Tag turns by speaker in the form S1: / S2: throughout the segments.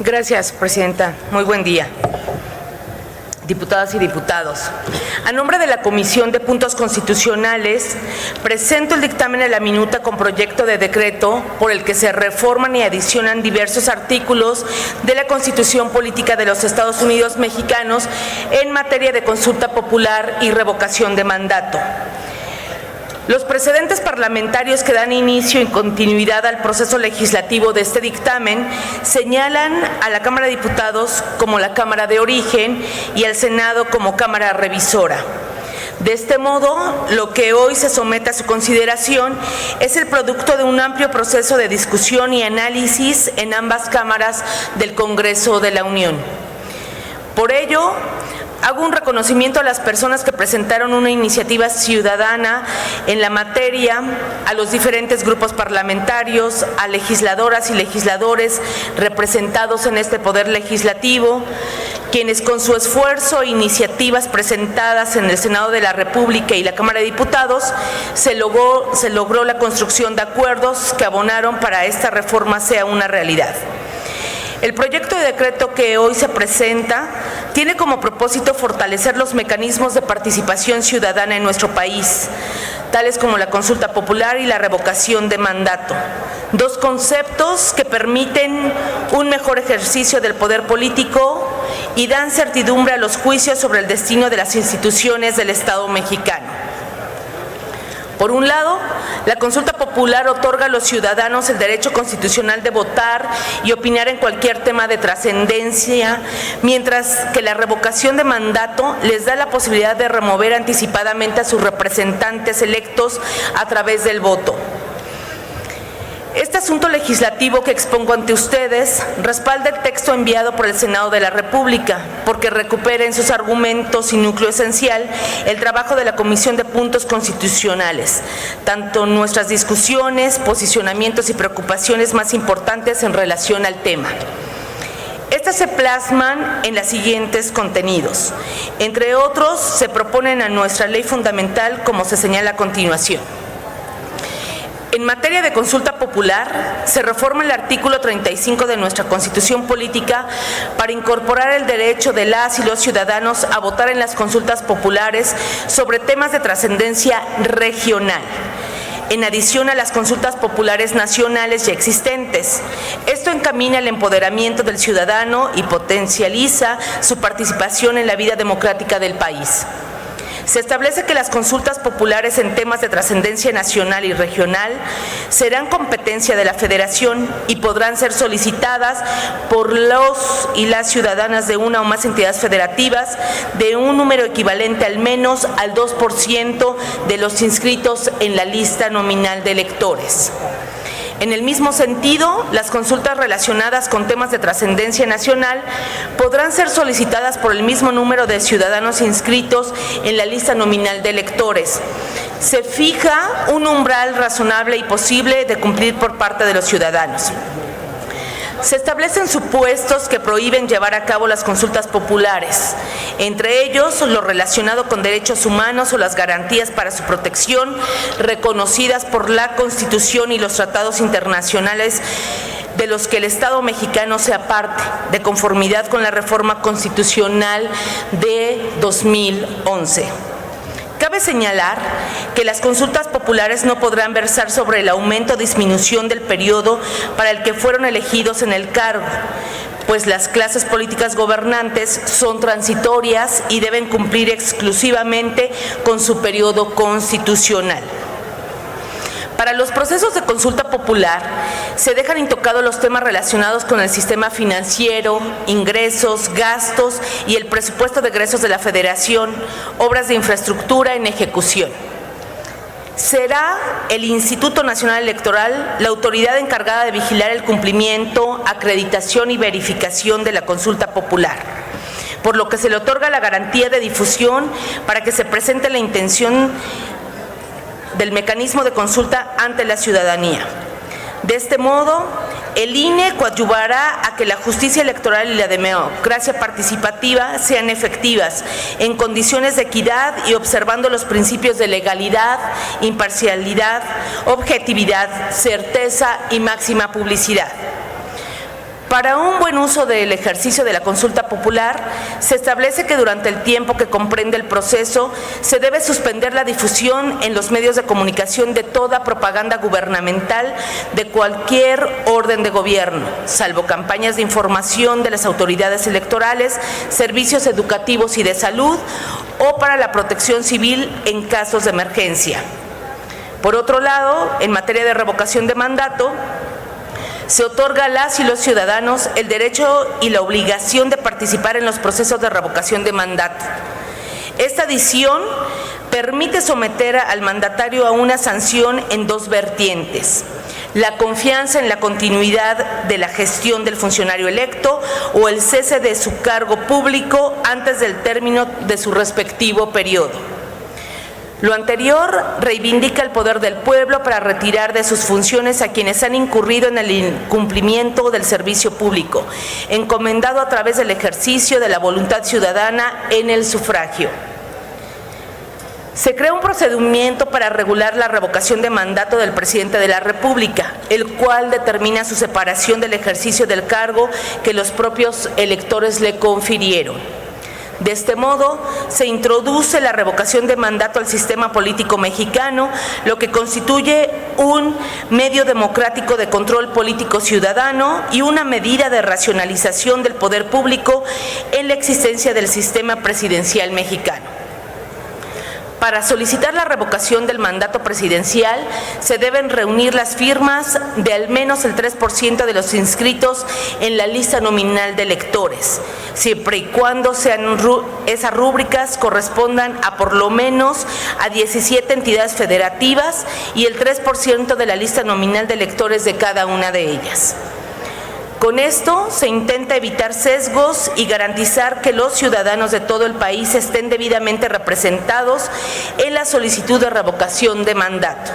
S1: Gracias, presidenta. Muy buen día. Diputadas y diputados, a nombre de la Comisión de Puntos Constitucionales, presento el dictamen a la minuta con proyecto de decreto por el que se reforman y adicionan diversos artículos de la Constitución Política de los Estados Unidos Mexicanos en materia de consulta popular y revocación de mandato. Los precedentes parlamentarios que dan inicio y continuidad al proceso legislativo de este dictamen señalan a la Cámara de Diputados como la Cámara de origen y al Senado como Cámara revisora. De este modo, lo que hoy se somete a su consideración es el producto de un amplio proceso de discusión y análisis en ambas cámaras del Congreso de la Unión. Por ello, hago un reconocimiento a las personas que presentaron una iniciativa ciudadana en la materia, a los diferentes grupos parlamentarios, a legisladoras y legisladores representados en este Poder Legislativo, quienes con su esfuerzo e iniciativas presentadas en el Senado de la República y la Cámara de Diputados, se logró la construcción de acuerdos que abonaron para que esta reforma sea una realidad. El proyecto de decreto que hoy se presenta tiene como propósito fortalecer los mecanismos de participación ciudadana en nuestro país, tales como la consulta popular y la revocación de mandato, dos conceptos que permiten un mejor ejercicio del poder político y dan certidumbre a los juicios sobre el destino de las instituciones del Estado mexicano. Por un lado, la consulta popular otorga a los ciudadanos el derecho constitucional de votar y opinar en cualquier tema de trascendencia, mientras que la revocación de mandato les da la posibilidad de remover anticipadamente a sus representantes electos a través del voto. Este asunto legislativo que expongo ante ustedes respalda el texto enviado por el Senado de la República, porque recupera en sus argumentos y núcleo esencial el trabajo de la Comisión de Puntos Constitucionales, tanto nuestras discusiones, posicionamientos y preocupaciones más importantes en relación al tema. Estas se plasman en los siguientes contenidos. Entre otros, se proponen a nuestra ley fundamental, como se señala a continuación. En materia de consulta popular, se reforma el artículo 35 de nuestra Constitución Política para incorporar el derecho de las y los ciudadanos a votar en las consultas populares sobre temas de trascendencia regional, en adición a las consultas populares nacionales ya existentes. Esto encamina el empoderamiento del ciudadano y potencializa su participación en la vida democrática del país. Se establece que las consultas populares en temas de trascendencia nacional y regional serán competencia de la Federación y podrán ser solicitadas por los y las ciudadanas de una o más entidades federativas de un número equivalente al menos al 2% de los inscritos en la lista nominal de electores. En el mismo sentido, las consultas relacionadas con temas de trascendencia nacional podrán ser solicitadas por el mismo número de ciudadanos inscritos en la lista nominal de electores. Se fija un umbral razonable y posible de cumplir por parte de los ciudadanos. Se establecen supuestos que prohíben llevar a cabo las consultas populares, entre ellos lo relacionado con derechos humanos o las garantías para su protección reconocidas por la Constitución y los tratados internacionales de los que el Estado mexicano sea parte, de conformidad con la reforma constitucional de 2011. Cabe señalar que las consultas populares no podrán versar sobre el aumento o disminución del periodo para el que fueron elegidos en el cargo, pues las clases políticas gobernantes son transitorias y deben cumplir exclusivamente con su periodo constitucional. Para los procesos de consulta popular, se dejan intocados los temas relacionados con el sistema financiero, ingresos, gastos y el presupuesto de egresos de la Federación, obras de infraestructura en ejecución. Será el Instituto Nacional Electoral la autoridad encargada de vigilar el cumplimiento, acreditación y verificación de la consulta popular, por lo que se le otorga la garantía de difusión para que se presente la intención del mecanismo de consulta ante la ciudadanía. De este modo, el INE coadyuvará a que la justicia electoral y la democracia participativa sean efectivas en condiciones de equidad y observando los principios de legalidad, imparcialidad, objetividad, certeza y máxima publicidad. Para un buen uso del ejercicio de la consulta popular, se establece que durante el tiempo que comprende el proceso se debe suspender la difusión en los medios de comunicación de toda propaganda gubernamental de cualquier orden de gobierno, salvo campañas de información de las autoridades electorales, servicios educativos y de salud o para la protección civil en casos de emergencia. Por otro lado, en materia de revocación de mandato, se otorga a las y los ciudadanos el derecho y la obligación de participar en los procesos de revocación de mandato. Esta adición permite someter al mandatario a una sanción en dos vertientes: la confianza en la continuidad de la gestión del funcionario electo o el cese de su cargo público antes del término de su respectivo periodo. Lo anterior reivindica el poder del pueblo para retirar de sus funciones a quienes han incurrido en el incumplimiento del servicio público, encomendado a través del ejercicio de la voluntad ciudadana en el sufragio. Se crea un procedimiento para regular la revocación de mandato del presidente de la República, el cual determina su separación del ejercicio del cargo que los propios electores le confirieron. De este modo, se introduce la revocación de mandato al sistema político mexicano, lo que constituye un medio democrático de control político ciudadano y una medida de racionalización del poder público en la existencia del sistema presidencial mexicano. Para solicitar la revocación del mandato presidencial, se deben reunir las firmas de al menos el 3% de los inscritos en la lista nominal de electores, siempre y cuando esas rúbricas correspondan a por lo menos a 17 entidades federativas y el 3% de la lista nominal de electores de cada una de ellas. Con esto se intenta evitar sesgos y garantizar que los ciudadanos de todo el país estén debidamente representados en la solicitud de revocación de mandato.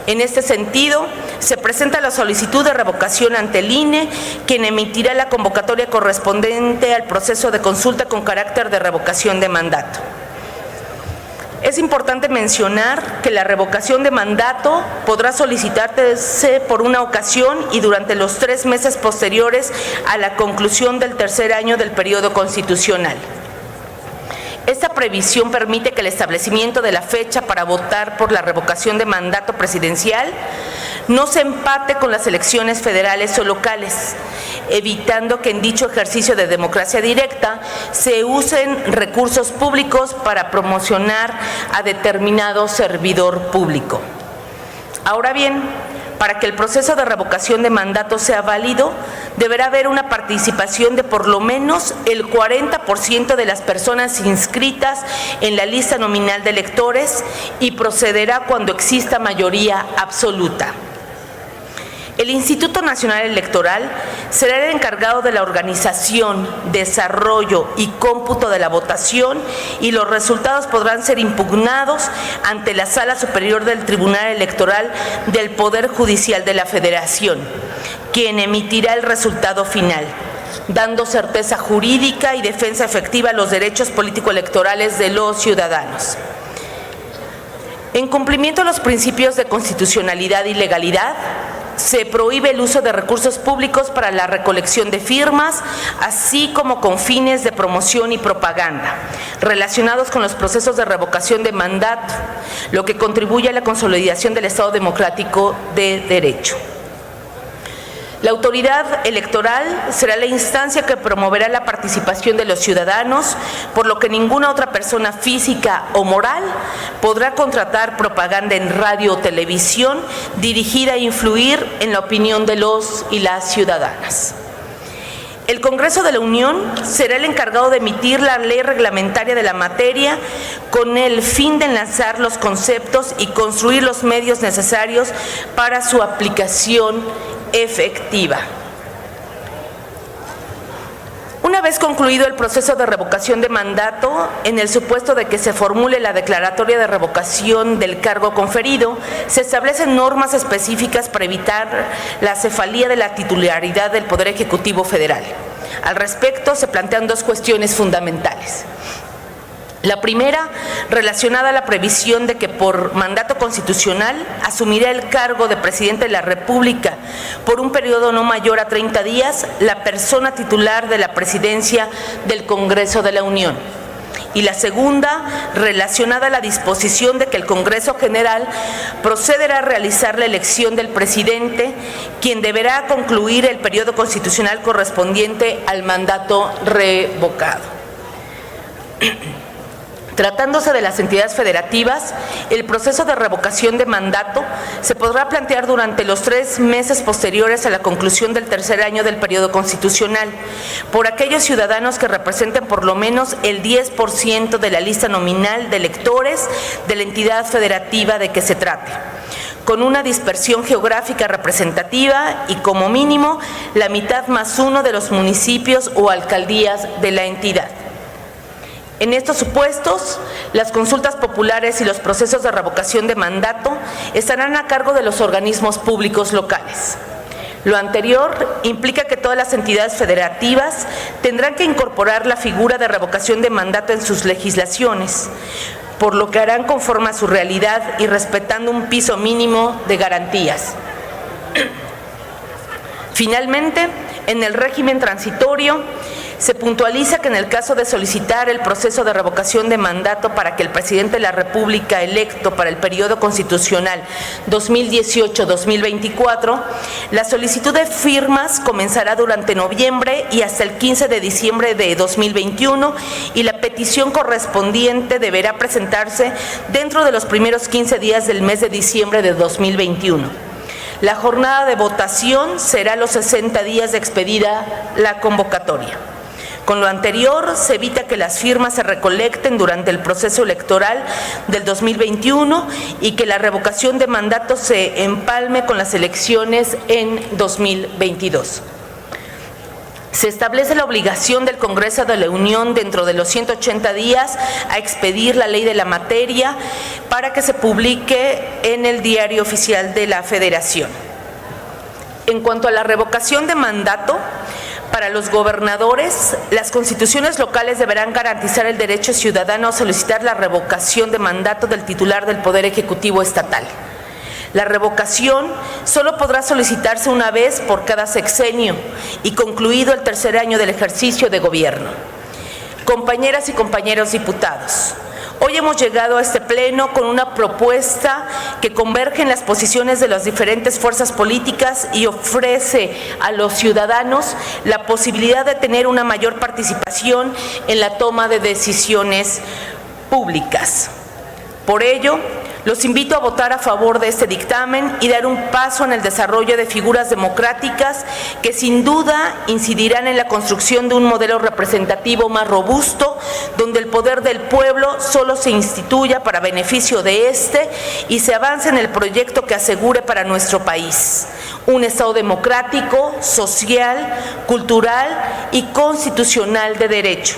S1: En este sentido, se presenta la solicitud de revocación ante el INE, quien emitirá la convocatoria correspondiente al proceso de consulta con carácter de revocación de mandato. Es importante mencionar que la revocación de mandato podrá solicitarse por una ocasión y durante los 3 meses posteriores a la conclusión del tercer año del periodo constitucional. Esta previsión permite que el establecimiento de la fecha para votar por la revocación de mandato presidencial no se empate con las elecciones federales o locales, evitando que en dicho ejercicio de democracia directa se usen recursos públicos para promocionar a determinado servidor público. Ahora bien, para que el proceso de revocación de mandato sea válido, deberá haber una participación de por lo menos el 40% de las personas inscritas en la lista nominal de electores y procederá cuando exista mayoría absoluta. El Instituto Nacional Electoral será el encargado de la organización, desarrollo y cómputo de la votación y los resultados podrán ser impugnados ante la Sala Superior del Tribunal Electoral del Poder Judicial de la Federación, quien emitirá el resultado final, dando certeza jurídica y defensa efectiva a los derechos político-electorales de los ciudadanos. En cumplimiento a los principios de constitucionalidad y legalidad, se prohíbe el uso de recursos públicos para la recolección de firmas, así como con fines de promoción y propaganda, relacionados con los procesos de revocación de mandato, lo que contribuye a la consolidación del Estado democrático de derecho. La autoridad electoral será la instancia que promoverá la participación de los ciudadanos, por lo que ninguna otra persona física o moral podrá contratar propaganda en radio o televisión dirigida a influir en la opinión de los y las ciudadanas. El Congreso de la Unión será el encargado de emitir la ley reglamentaria de la materia con el fin de enlazar los conceptos y construir los medios necesarios para su aplicación efectiva. Una vez concluido el proceso de revocación de mandato, en el supuesto de que se formule la declaratoria de revocación del cargo conferido, se establecen normas específicas para evitar la cefalía de la titularidad del Poder Ejecutivo Federal. Al respecto, se plantean 2 cuestiones fundamentales. La primera, relacionada a la previsión de que por mandato constitucional asumirá el cargo de presidente de la República por un periodo no mayor a 30 días la persona titular de la presidencia del Congreso de la Unión. Y la segunda, relacionada a la disposición de que el Congreso General procederá a realizar la elección del presidente, quien deberá concluir el periodo constitucional correspondiente al mandato revocado. Tratándose de las entidades federativas, el proceso de revocación de mandato se podrá plantear durante los 3 meses posteriores a la conclusión del tercer año del periodo constitucional, por aquellos ciudadanos que representen por lo menos el 10% de la lista nominal de electores de la entidad federativa de que se trate, con una dispersión geográfica representativa y como mínimo la mitad más uno de los municipios o alcaldías de la entidad. En estos supuestos, las consultas populares y los procesos de revocación de mandato estarán a cargo de los organismos públicos locales. Lo anterior implica que todas las entidades federativas tendrán que incorporar la figura de revocación de mandato en sus legislaciones, por lo que harán conforme a su realidad y respetando un piso mínimo de garantías. Finalmente, en el régimen transitorio, se puntualiza que en el caso de solicitar el proceso de revocación de mandato para que el presidente de la República electo para el periodo constitucional 2018-2024, la solicitud de firmas comenzará durante noviembre y hasta el 15 de diciembre de 2021 y la petición correspondiente deberá presentarse dentro de los primeros 15 días del mes de diciembre de 2021. La jornada de votación será los 60 días de expedida la convocatoria. Con lo anterior, se evita que las firmas se recolecten durante el proceso electoral del 2021 y que la revocación de mandato se empalme con las elecciones en 2022. Se establece la obligación del Congreso de la Unión dentro de los 180 días a expedir la ley de la materia para que se publique en el Diario Oficial de la Federación. En cuanto a la revocación de mandato, para los gobernadores, las constituciones locales deberán garantizar el derecho ciudadano a solicitar la revocación de mandato del titular del Poder Ejecutivo Estatal. La revocación solo podrá solicitarse una vez por cada sexenio y concluido el tercer año del ejercicio de gobierno. Compañeras y compañeros diputados, hoy hemos llegado a este pleno con una propuesta que converge en las posiciones de las diferentes fuerzas políticas y ofrece a los ciudadanos la posibilidad de tener una mayor participación en la toma de decisiones públicas. Por ello, los invito a votar a favor de este dictamen y dar un paso en el desarrollo de figuras democráticas que sin duda incidirán en la construcción de un modelo representativo más robusto, donde el poder del pueblo solo se instituya para beneficio de éste y se avance en el proyecto que asegure para nuestro país un Estado democrático, social, cultural y constitucional de derecho.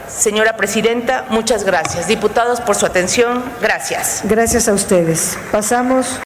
S1: Señora Presidenta, muchas gracias. Diputados, por su atención, gracias.
S2: Gracias a ustedes. Pasamos.